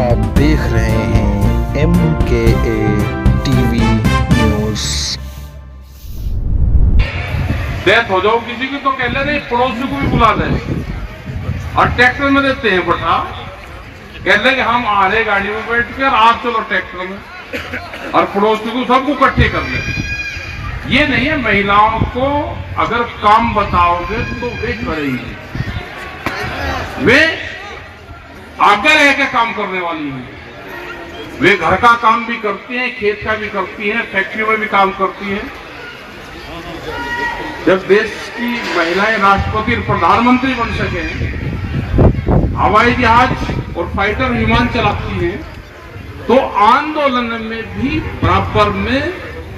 आप देख रहे हैं MKA टीवी न्यूज़। डेथ हो जाओ किसी की तो कह ले नहीं, पड़ोसी को भी बुला दे और ट्रैक्टर में देते हैं बैठा, कह ले कि हम आ रहे गाड़ी में बैठ कर, आप चलो ट्रैक्टर में, और पड़ोसी को सबको इकट्ठे कर ले। ये नहीं है, महिलाओं को अगर काम बताओगे तो वे करेंगी, वे आगे रह के काम करने वाली हैं। वे घर का काम भी करती हैं, खेत का भी करती हैं, फैक्ट्री में भी काम करती हैं। जब देश की महिलाएं राष्ट्रपति और प्रधानमंत्री बन सके, हवाई जहाज और फाइटर विमान चलाती हैं, तो आंदोलन में भी बराबर में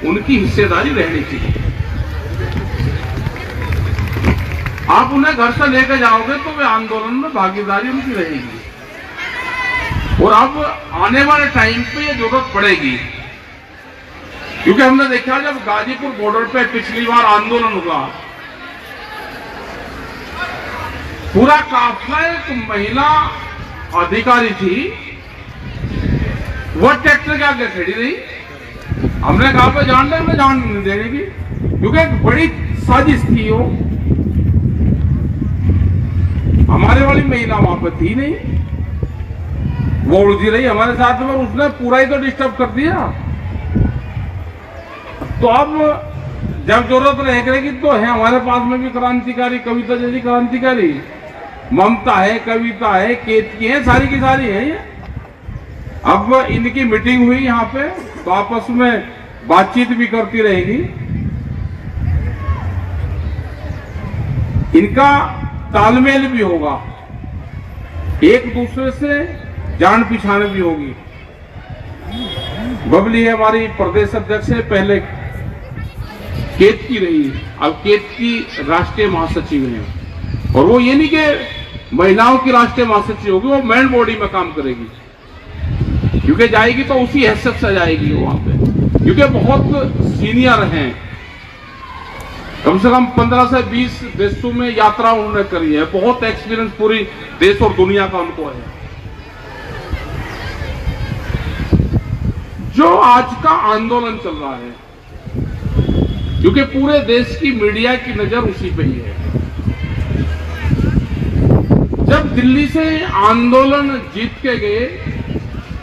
उनकी हिस्सेदारी रहनी चाहिए। आप उन्हें घर से लेकर जाओगे तो वे आंदोलन में भागीदारी उनकी रहेगी, और अब आने वाले टाइम पे ये जरूरत पड़ेगी, क्योंकि हमने देखा जब गाजीपुर बॉर्डर पे पिछली बार आंदोलन हुआ, पूरा काफिला एक महिला अधिकारी थी, वह ट्रैक्टर के आगे खड़ी रही। हमने कहा पे जान नहीं देने की, क्योंकि एक बड़ी साजिश थी वो। हमारे वाली महिला वहां पर थी नहीं, वो उलझी रही हमारे साथ में, उसने पूरा ही तो डिस्टर्ब कर दिया। तो अब जब जरूरत रहेगी तो है हमारे पास में भी क्रांतिकारी, कविता जैसी क्रांतिकारी, ममता है, कविता है, केतकी है, सारी की सारी है ये। अब इनकी मीटिंग हुई यहाँ पे, तो आपस में बातचीत भी करती रहेगी। इनका तालमेल भी होगा, एक दूसरे से जान पहचान भी होगी। बबली है हमारी प्रदेश अध्यक्ष है, पहले केतकी रही, अब केतकी राष्ट्रीय महासचिव है। और वो ये नहीं कि महिलाओं की राष्ट्रीय महासचिव होगी, वो मेन बॉडी में काम करेगी, क्योंकि जाएगी तो उसी हैसियत से जाएगी वहां पे, क्योंकि बहुत सीनियर हैं, कम से कम 15 से 20 देशों में यात्रा उन्होंने करी है, बहुत एक्सपीरियंस पूरी देश और दुनिया का उनको है। जो आज का आंदोलन चल रहा है, क्योंकि पूरे देश की मीडिया की नजर उसी पे ही है। जब दिल्ली से आंदोलन जीत के गए,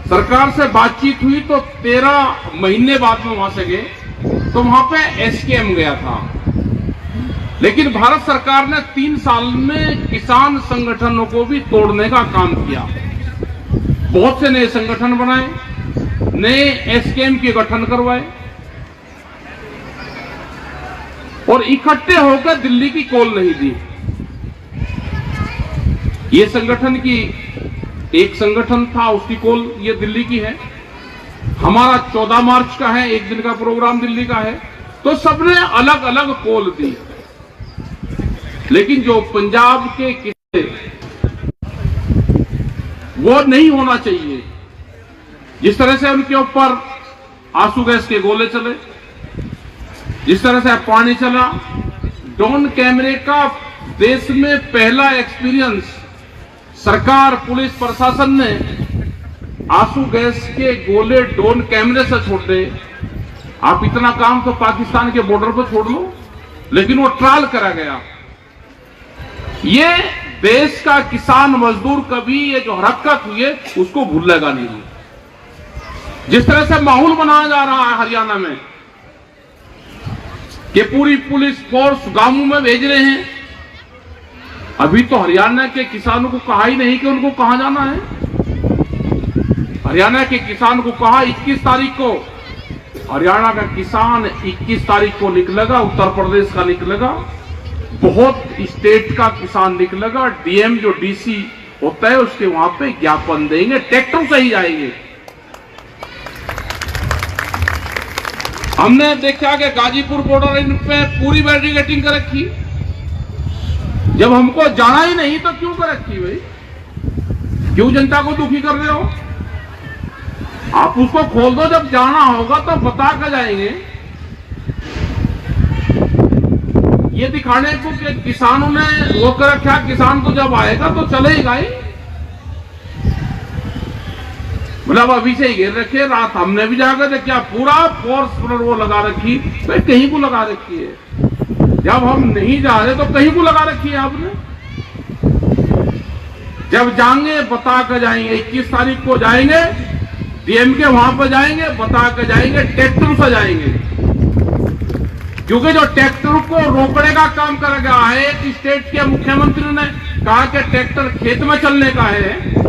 सरकार से बातचीत हुई, तो 13 महीने बाद में वहां से गए, तो वहां पे SKM गया था। लेकिन भारत सरकार ने 3 साल में किसान संगठनों को भी तोड़ने का काम किया, बहुत से नए संगठन बनाए, नए SKM के गठन करवाए, और इकट्ठे होकर दिल्ली की कॉल नहीं दी। ये संगठन की एक संगठन था, उसकी कॉल ये दिल्ली की है। हमारा 14 मार्च का है, एक दिन का प्रोग्राम दिल्ली का है, तो सबने अलग अलग कॉल दी। लेकिन जो पंजाब के किस्से, वो नहीं होना चाहिए। जिस तरह से उनके ऊपर आंसू गैस के गोले चले, जिस तरह से पानी चला, ड्रोन कैमरे का देश में पहला एक्सपीरियंस, सरकार पुलिस प्रशासन ने आंसू गैस के गोले ड्रोन कैमरे से छोड़ दे। आप इतना काम तो पाकिस्तान के बॉर्डर पर छोड़ लो, लेकिन वो ट्रायल करा गया। ये देश का किसान मजदूर कभी ये जो हरकत हुई है उसको भूलेगा नहीं। जिस तरह से माहौल बनाया जा रहा है हरियाणा में, कि पूरी पुलिस फोर्स गांवों में भेज रहे हैं, अभी तो हरियाणा के किसानों को कहा ही नहीं कि उनको कहां जाना है। हरियाणा के किसान को कहा 21 तारीख को, हरियाणा का किसान 21 तारीख को निकलेगा, उत्तर प्रदेश का निकलेगा, बहुत स्टेट का किसान निकलेगा, DM जो DC होता है उसके वहां पे ज्ञापन देंगे, ट्रैक्टर से ही जाएंगे। हमने देखा कि गाजीपुर बॉर्डर इन पे पूरी बैरिकेडिंग कर रखी। जब हमको जाना ही नहीं तो क्यों कर रखी भाई? क्यों जनता को दुखी कर रहे हो? आप उसको खोल दो, जब जाना होगा तो बता कर जाएंगे। ये दिखाने को कि किसानों ने वो कर रखा, किसान तो जब आएगा तो चलेगा ही। मतलब अभी से ही घेर रखे, रात हमने भी जाकर थे, क्या पूरा फोर्स पर वो लगा रखी, भाई कहीं को लगा रखी है। जब हम नहीं जा रहे तो कहीं को लगा रखी है आपने। जब जाएंगे बता कर जाएंगे, 21 तारीख को जाएंगे डीएम के वहां पर जाएंगे, बता कर जाएंगे, ट्रैक्टर से जाएंगे, क्योंकि जो ट्रैक्टर को रोकने का काम कर गया है, एक स्टेट के मुख्यमंत्री ने कहा कि ट्रैक्टर खेत में चलने का है,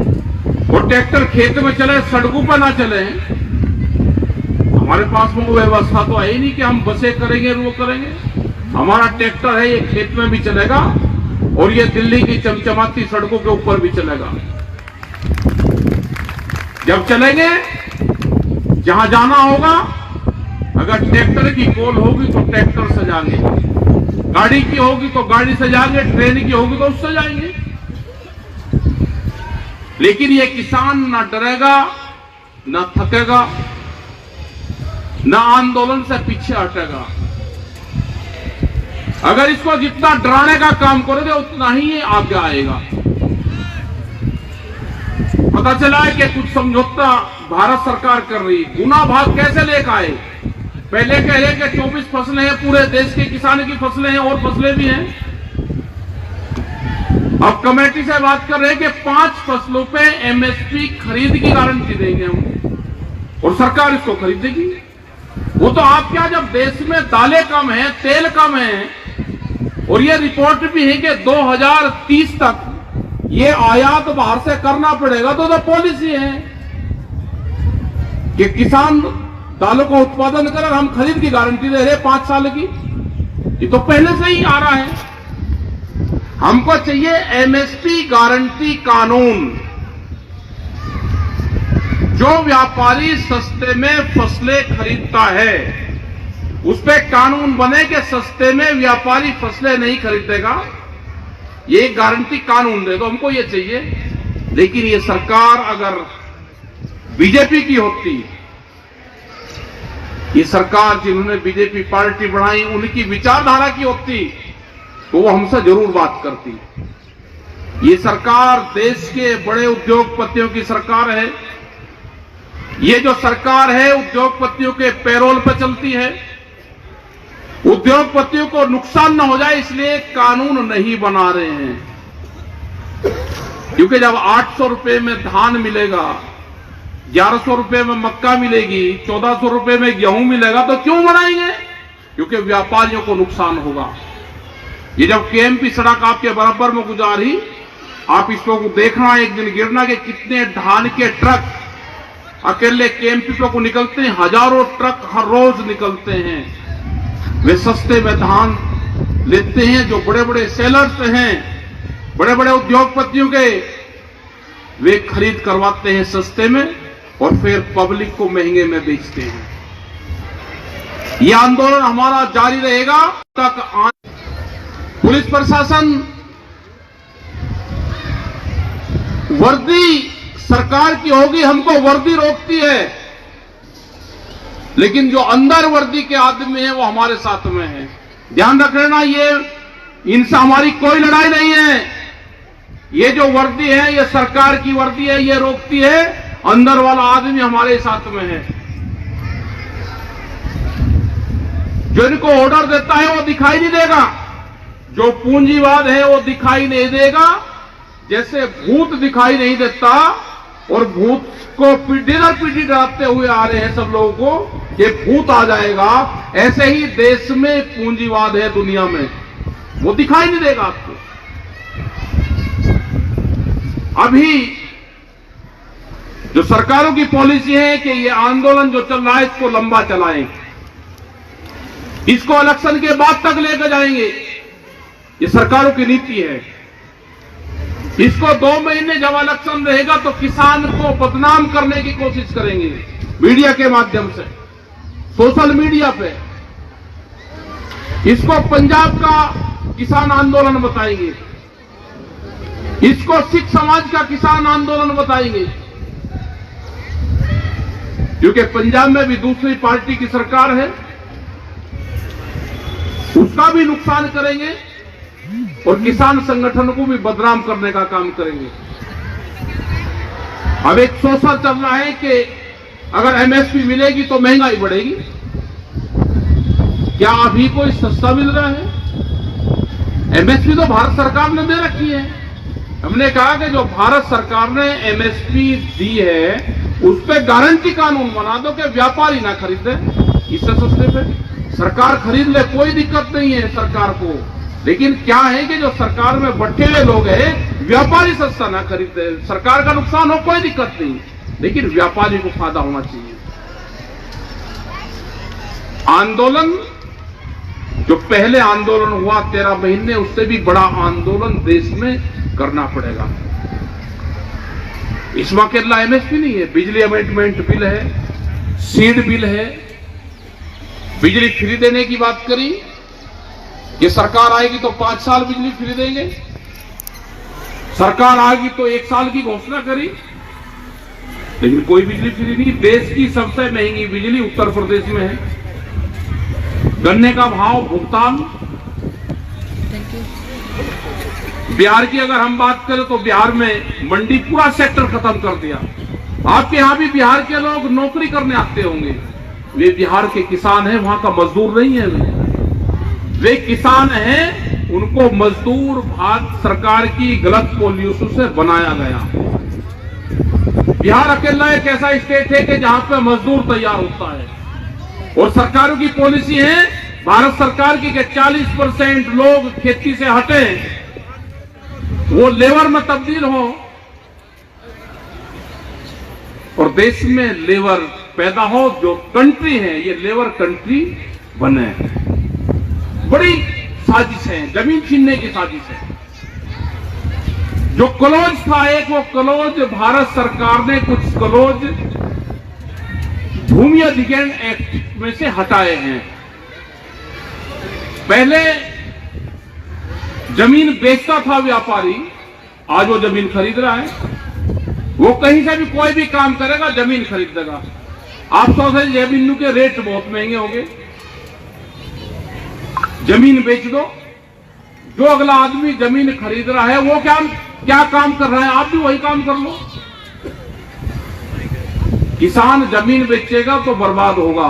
और ट्रैक्टर खेत में चले, सड़कों पर ना चले। हमारे पास वो व्यवस्था तो है ही नहीं कि हम बसें करेंगे, वो करेंगे। हमारा ट्रैक्टर है, ये खेत में भी चलेगा और ये दिल्ली की चमचमाती सड़कों के ऊपर भी चलेगा। जब चलेंगे जहां जाना होगा, अगर ट्रैक्टर की कॉल होगी तो ट्रैक्टर से जाएंगे, गाड़ी की होगी तो गाड़ी से जाएंगे, ट्रेन की होगी तो उससे जाएंगे। लेकिन ये किसान ना डरेगा, ना थकेगा, ना आंदोलन से पीछे हटेगा। अगर इसको जितना डराने का काम करोगे उतना ही ये आगे आएगा। पता चला है कि कुछ समझौता भारत सरकार कर रही, गुना भाग कैसे लेकर आए। पहले कह रहे कि 24 फसलें हैं, पूरे देश के किसान की फसलें हैं और फसलें भी हैं। अब कमेटी से बात कर रहे हैं कि 5 फसलों पे एमएसपी खरीद की गारंटी देंगे हम, और सरकार इसको खरीदेगी। वो तो आप क्या, जब देश में दालें कम है, तेल कम है, और ये रिपोर्ट भी है कि 2030 तक ये आयात बाहर से करना पड़ेगा, तो पॉलिसी है कि किसान दालों का उत्पादन करें, हम खरीद की गारंटी दे रहे 5 साल की। ये तो पहले से ही आ रहा है। हमको चाहिए एमएसपी गारंटी कानून। जो व्यापारी सस्ते में फसलें खरीदता है, उस पे कानून बने कि सस्ते में व्यापारी फसलें नहीं खरीदेगा। ये गारंटी कानून दे दो, हमको ये चाहिए। लेकिन ये सरकार अगर बीजेपी की होती, ये सरकार जिन्होंने बीजेपी पार्टी बनाई उनकी विचारधारा की होती, तो वो हमसे जरूर बात करती। ये सरकार देश के बड़े उद्योगपतियों की सरकार है। ये जो सरकार है उद्योगपतियों के पैरोल पर चलती है। उद्योगपतियों को नुकसान न हो जाए इसलिए कानून नहीं बना रहे हैं। क्योंकि जब 800 रुपए में धान मिलेगा, 1100 रुपए में मक्का मिलेगी, 1400 रुपए में गेहूं मिलेगा, तो क्यों बनाएंगे? क्योंकि व्यापारियों को नुकसान होगा। ये जब केएमपी सड़क आपके बराबर में गुजारी, आप इसको देखना, एक दिन गिरना कि कितने धान के ट्रक अकेले केएमपी को निकलते हैं। हजारों ट्रक हर रोज निकलते हैं। वे सस्ते में धान लेते हैं। जो बड़े बड़े सेलर्स हैं, बड़े बड़े उद्योगपतियों के, वे खरीद करवाते हैं सस्ते में और फिर पब्लिक को महंगे में बेचते हैं। यह आंदोलन हमारा जारी रहेगा तक। पुलिस प्रशासन वर्दी सरकार की होगी, हमको वर्दी रोकती है, लेकिन जो अंदर वर्दी के आदमी हैं वो हमारे साथ में हैं। ध्यान रख लेना, ये इनसे हमारी कोई लड़ाई नहीं है। ये जो वर्दी है ये सरकार की वर्दी है, ये रोकती है। अंदर वाला आदमी हमारे साथ में है। जो इनको ऑर्डर देता है वो दिखाई नहीं देगा। जो पूंजीवाद है वो दिखाई नहीं देगा। जैसे भूत दिखाई नहीं देता और भूत को पीढ़ी दर पीढ़ी डराते हुए आ रहे हैं सब लोगों को कि भूत आ जाएगा, ऐसे ही देश में पूंजीवाद है दुनिया में, वो दिखाई नहीं देगा आपको। अभी जो सरकारों की पॉलिसी है कि ये आंदोलन जो चल रहा है इसको लंबा चलाएं, इसको इलेक्शन के बाद तक लेकर जाएंगे, ये सरकारों की नीति है। इसको 2 महीने जब इलेक्शन रहेगा तो किसान को बदनाम करने की कोशिश करेंगे मीडिया के माध्यम से, सोशल मीडिया पे। इसको पंजाब का किसान आंदोलन बताएंगे, इसको सिख समाज का किसान आंदोलन बताएंगे, क्योंकि पंजाब में भी दूसरी पार्टी की सरकार है, उसका भी नुकसान करेंगे और किसान संगठन को भी बदनाम करने का काम करेंगे। अब एक शोषण चल रहा है कि अगर एमएसपी मिलेगी तो महंगाई बढ़ेगी। क्या अभी कोई सस्ता मिल रहा है? एमएसपी तो भारत सरकार ने दे रखी है। हमने कहा कि जो भारत सरकार ने एमएसपी दी है उस पर गारंटी कानून बना दो कि व्यापारी ना खरीदे इससे सस्ते पे, सरकार खरीद ले, कोई दिक्कत नहीं है सरकार को। लेकिन क्या है कि जो सरकार में बैठे हुए लोग हैं, व्यापारी सस्ता ना खरीदे, सरकार का नुकसान हो कोई दिक्कत नहीं, लेकिन व्यापारी को फायदा होना चाहिए। आंदोलन जो पहले आंदोलन हुआ 13 महीने, उससे भी बड़ा आंदोलन देश में करना पड़ेगा। इसमें अकेला एमएसपी नहीं है, बिजली अमेंडमेंट बिल है, सीड बिल है, बिजली फ्री देने की बात करी। ये सरकार आएगी तो 5 साल बिजली फ्री देंगे, सरकार आएगी तो 1 साल की घोषणा करी, लेकिन कोई बिजली फ्री नहीं। देश की सबसे महंगी बिजली उत्तर प्रदेश में है। गन्ने का भाव भुगतान, बिहार की अगर हम बात करें तो बिहार में मंडी पूरा सेक्टर खत्म कर दिया। आपके यहां भी बिहार के लोग नौकरी करने आते होंगे, वे बिहार के किसान हैं, वहां का मजदूर नहीं है। वे किसान हैं, उनको मजदूर भारत सरकार की गलत पॉलिसी से बनाया गया। बिहार अकेला एक ऐसा स्टेट है कि जहां पे मजदूर तैयार होता है, और सरकारों की पॉलिसी है भारत सरकार की कि 40% लोग खेती से हटे, वो लेबर में तब्दील हो और देश में लेबर पैदा हो, जो कंट्री है ये लेबर कंट्री बने। बड़ी साजिश है, जमीन छीनने की साजिश है। जो क्लोज था एक, वो क्लोज भारत सरकार ने कुछ क्लोज भूमि अधिग्रहण एक्ट में से हटाए हैं। पहले जमीन बेचता था व्यापारी, आज वो जमीन खरीद रहा है। वो कहीं से भी कोई भी काम करेगा जमीन खरीदेगा। आप सोच रहे जमीन के रेट बहुत महंगे होंगे, जमीन बेच दो। जो अगला आदमी जमीन खरीद रहा है वो क्या काम कर रहा है, आप भी वही काम कर लो। किसान जमीन बेचेगा तो बर्बाद होगा।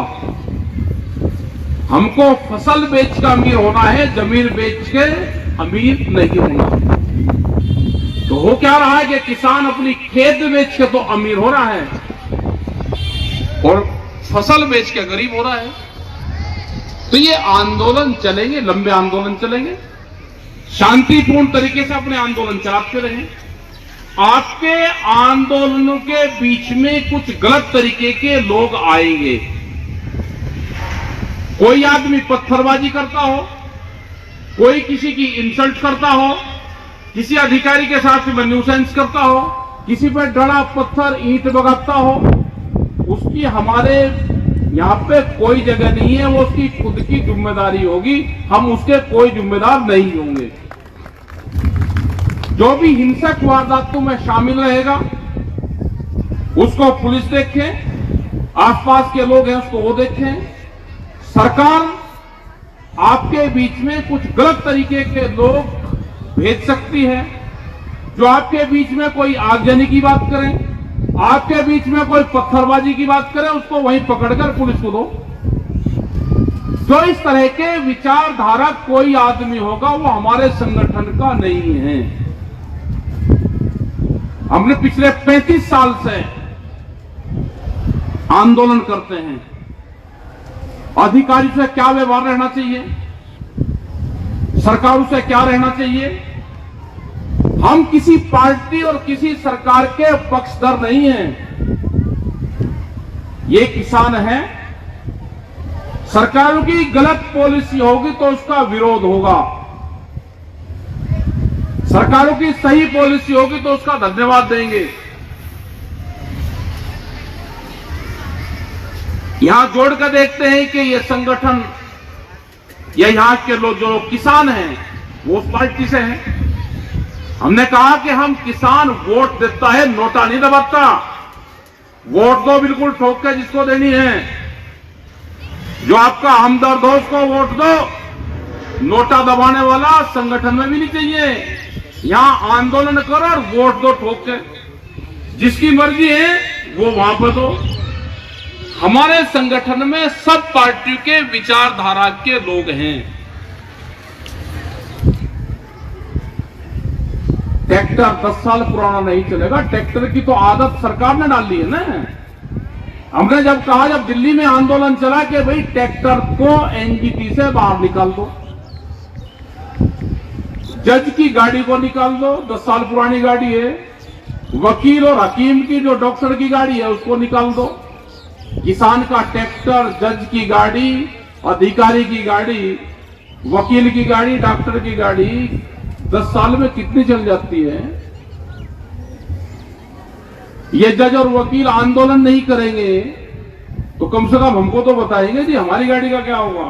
हमको फसल बेच कर अमीर होना है, जमीन बेच के अमीर नहीं होना। तो हो क्या रहा है कि किसान अपनी खेत बेच के तो अमीर हो रहा है और फसल बेच के गरीब हो रहा है। तो ये आंदोलन चलेंगे, लंबे आंदोलन चलेंगे, शांतिपूर्ण तरीके से अपने आंदोलन चलाते रहें। आपके आंदोलनों के बीच में कुछ गलत तरीके के लोग आएंगे। कोई आदमी पत्थरबाजी करता हो, कोई किसी की इंसल्ट करता हो, किसी अधिकारी के साथ में न्यूसेंस करता हो, किसी पर डरा पत्थर ईंट बगाता हो, उसकी हमारे यहां पे कोई जगह नहीं है। वो उसकी खुद की जिम्मेदारी होगी, हम उसके कोई जिम्मेदार नहीं होंगे। जो भी हिंसक वारदातों में शामिल रहेगा उसको पुलिस देखे, आसपास के लोग हैं उसको वो देखें। सरकार आपके बीच में कुछ गलत तरीके के लोग भेज सकती है, जो आपके बीच में कोई आगजनी की बात करें, आपके बीच में कोई पत्थरबाजी की बात करे, उसको वहीं पकड़कर पुलिस को दो। जो इस तरह के विचारधारा कोई आदमी होगा वो हमारे संगठन का नहीं है। हमने पिछले 35 साल से आंदोलन करते हैं। अधिकारी से क्या व्यवहार रहना चाहिए, सरकारों से क्या रहना चाहिए। हम किसी पार्टी और किसी सरकार के पक्षधर नहीं हैं। ये किसान है, सरकारों की गलत पॉलिसी होगी तो उसका विरोध होगा, सरकारों की सही पॉलिसी होगी तो उसका धन्यवाद देंगे। यहां जोड़कर देखते हैं कि ये संगठन या यहां के लोग जो किसान हैं वो उस पार्टी से हैं। हमने कहा कि हम किसान वोट देता है, नोटा नहीं दबाता। वोट दो बिल्कुल ठोक के जिसको देनी है, जो आपका हमदर्द हो उसको वोट दो। नोटा दबाने वाला संगठन में भी नहीं चाहिए। यहां आंदोलन करो और वोट दो ठोक के। जिसकी मर्जी है वो वहां पर दो। हमारे संगठन में सब पार्टियों के विचारधारा के लोग हैं। ट्रैक्टर 10 साल पुराना नहीं चलेगा। ट्रैक्टर की तो आदत सरकार ने डाल दी है ना। हमने जब कहा, जब दिल्ली में आंदोलन चला कि भाई ट्रैक्टर को एनजीटी से बाहर निकाल दो, जज की गाड़ी को निकाल दो, 10 साल पुरानी गाड़ी है, वकील और हकीम की जो डॉक्टर की गाड़ी है उसको निकाल दो, किसान का ट्रैक्टर, जज की गाड़ी, अधिकारी की गाड़ी, वकील की गाड़ी, डॉक्टर की गाड़ी 10 साल में कितनी चल जाती है। ये जज और वकील आंदोलन नहीं करेंगे तो कम से कम हमको तो बताएंगे जी हमारी गाड़ी का क्या होगा।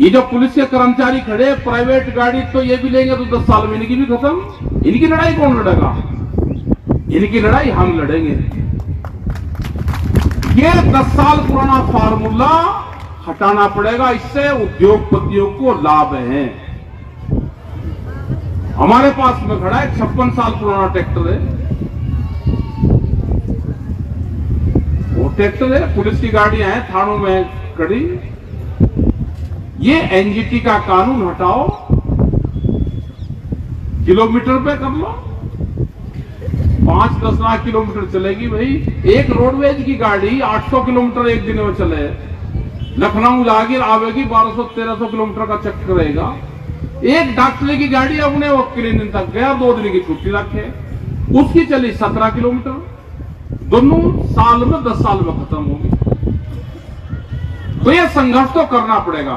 ये जो पुलिस के कर्मचारी खड़े प्राइवेट गाड़ी तो ये भी लेंगे तो 10 साल में इनकी भी खत्म। इनकी लड़ाई कौन लड़ेगा? इनकी लड़ाई हम लड़ेंगे। ये 10 साल पुराना फार्मूला हटाना पड़ेगा। इससे उद्योगपतियों को लाभ है। हमारे पास में खड़ा है 56 साल पुराना ट्रैक्टर है। वो ट्रैक्टर है, पुलिस की गाड़ियां हैं थानों में खड़ी। ये एनजीटी का कानून हटाओ, किलोमीटर पे कर लो, 5-10 लाख किलोमीटर चलेगी भाई। एक रोडवेज की गाड़ी 800 किलोमीटर एक दिन में चले, लखनऊ जागीर आवेगी 1200-1300 किलोमीटर का चक्कर रहेगा। एक डॉक्टर की गाड़ी अपने वो क्लिनिक तक गया, 2 दिन की छुट्टी रखे, उसकी चली 17 किलोमीटर, दोनों साल में 10 साल में खत्म होगी। तो ये संघर्ष तो करना पड़ेगा।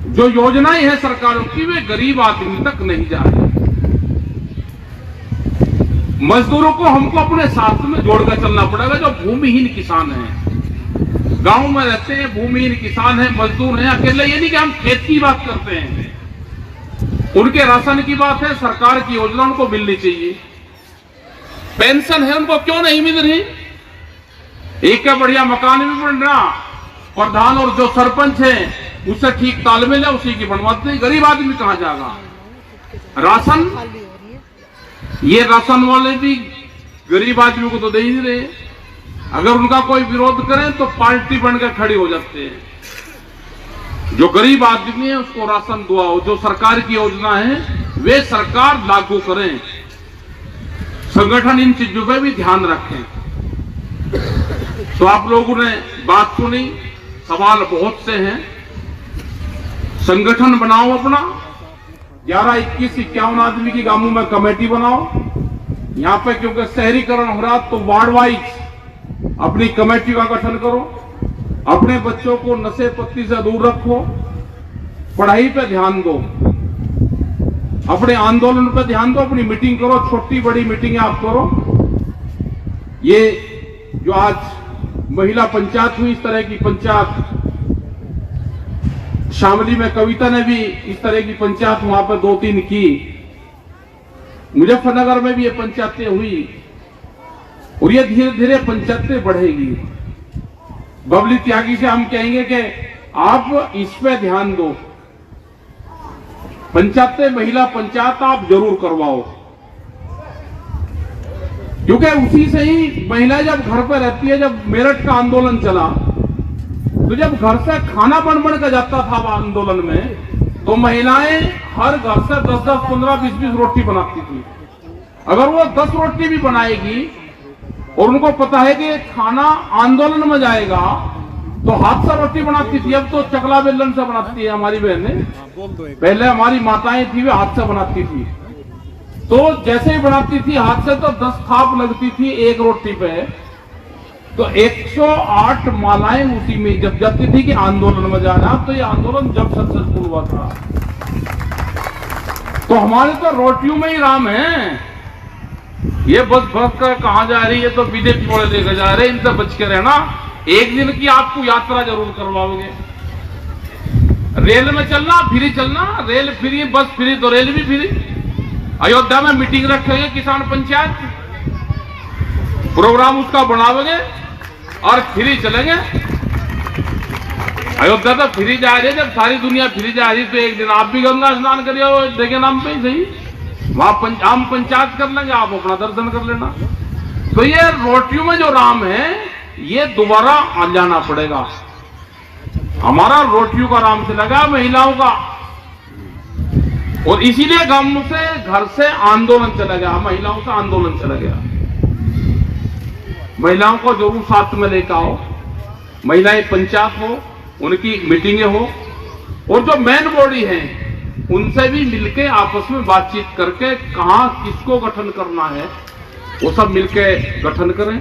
जो योजनाएं हैं सरकारों की वे गरीब आदमी तक नहीं जा रही। मजदूरों को हमको अपने साथ में जोड़कर चलना पड़ेगा। जो भूमिहीन किसान हैं, गांव में रहते हैं, भूमिहीन किसान हैं, मजदूर हैं, अकेले, ये नहीं कि हम खेत की बात करते हैं, उनके राशन की बात है। सरकार की योजना उनको मिलनी चाहिए। पेंशन है उनको क्यों नहीं मिल रही? एक का बढ़िया मकान भी बन रहा, प्रधान और जो सरपंच है उससे ठीक तालमेल है, उसी की बनवाते हैं। गरीब आदमी कहां जाएगा? राशन, ये राशन वाले भी गरीब आदमी को तो दे ही नहीं रहे। अगर उनका कोई विरोध करें तो पार्टी बनकर खड़ी हो जाते हैं। जो गरीब आदमी है उसको राशन दुआओ। जो सरकार की योजना है वे सरकार लागू करें। संगठन इन चीजों पे भी ध्यान रखें। तो आप लोगों ने बात सुनी, सवाल बहुत से हैं। संगठन बनाओ अपना, 11, 21, 51 आदमी की गांवों में कमेटी बनाओ। यहां पे क्योंकि शहरीकरण हो रहा तो वार्ड वाइज अपनी कमेटी का गठन करो। अपने बच्चों को नशे पत्ती से दूर रखो, पढ़ाई पे ध्यान दो, अपने आंदोलन पे ध्यान दो, अपनी मीटिंग करो, छोटी बड़ी मीटिंग आप करो। ये जो आज महिला पंचायत हुई, इस तरह की पंचायत शामली में कविता ने भी इस तरह की पंचायत वहां पर 2-3 की। मुजफ्फरनगर में भी ये पंचायतें हुई और ये धीरे धीरे पंचायतें बढ़ेगी। बबली त्यागी से हम कहेंगे कि आप इस पे ध्यान दो। पंचायतें, महिला पंचायत आप जरूर करवाओ, क्योंकि उसी से ही महिला जब घर पर रहती है। जब मेरठ का आंदोलन चला तो जब घर से खाना बन कर जाता था आंदोलन में, तो महिलाएं हर घर से 10-10, 15, 20-20 रोटी बनाती थी। अगर वो 10 रोटी भी बनाएगी और उनको पता है कि खाना आंदोलन में जाएगा, तो हाथ से रोटी बनाती थी। अब तो चकला बेलन से बनाती है हमारी बहनें। पहले हमारी माताएं थी वे हाथ से बनाती थी। तो जैसे ही बनाती थी हाथ से तो 10 थाप लगती थी एक रोटी पे। तो 108 मालाएं उसी में जब जाती थी कि आंदोलन में जाना। तो ये आंदोलन जब सक्सेसफुल हुआ था। तो हमारे तो रोटियों में ही राम है। ये बस कर कहां जा रही है तो बीजेपी वाले लेकर जा रहे हैं, इनसे बच के रहना। एक दिन की आपको यात्रा जरूर करवाओगे। रेल में चलना, फ्री चलना, रेल फ्री, बस फ्री तो रेल भी फ्री। अयोध्या में मीटिंग रखेंगे किसान पंचायत, प्रोग्राम उसका बनाओगे और फ्री चलेंगे। अयोध्या तो फ्री जा रही है। जब सारी दुनिया फ्री जा रही तो एक दिन आप भी गंगा स्नान करिए, देखे नाम पे ही सही। वहां हम पंचायत कर लेंगे, आप अपना दर्शन कर लेना। तो ये रोटियों में जो राम है ये दोबारा आ जाना पड़ेगा। हमारा रोटियों का राम चलेगा, महिलाओं का, और इसीलिए गांव से घर से आंदोलन चला गया, महिलाओं से आंदोलन चला गया। महिलाओं को जरूर साथ में लेकर आओ, महिलाएं पंचायत हो, उनकी मीटिंगें हो, और जो मेन बॉडी है उनसे भी मिलके आपस में बातचीत करके कहां किसको गठन करना है वो सब मिलके गठन करें।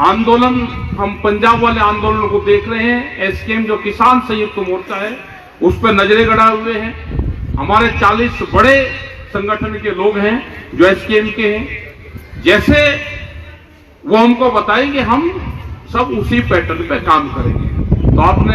आंदोलन हम पंजाब वाले आंदोलन को देख रहे हैं, एसकेएम जो किसान संयुक्त मोर्चा है उस पर नजरें गड़ाए हुए हैं। हमारे 40 बड़े संगठन के लोग हैं जो एसकेएम के हैं, जैसे वो हमको बताएंगे हम सब उसी पैटर्न पे काम करेंगे। तो आपने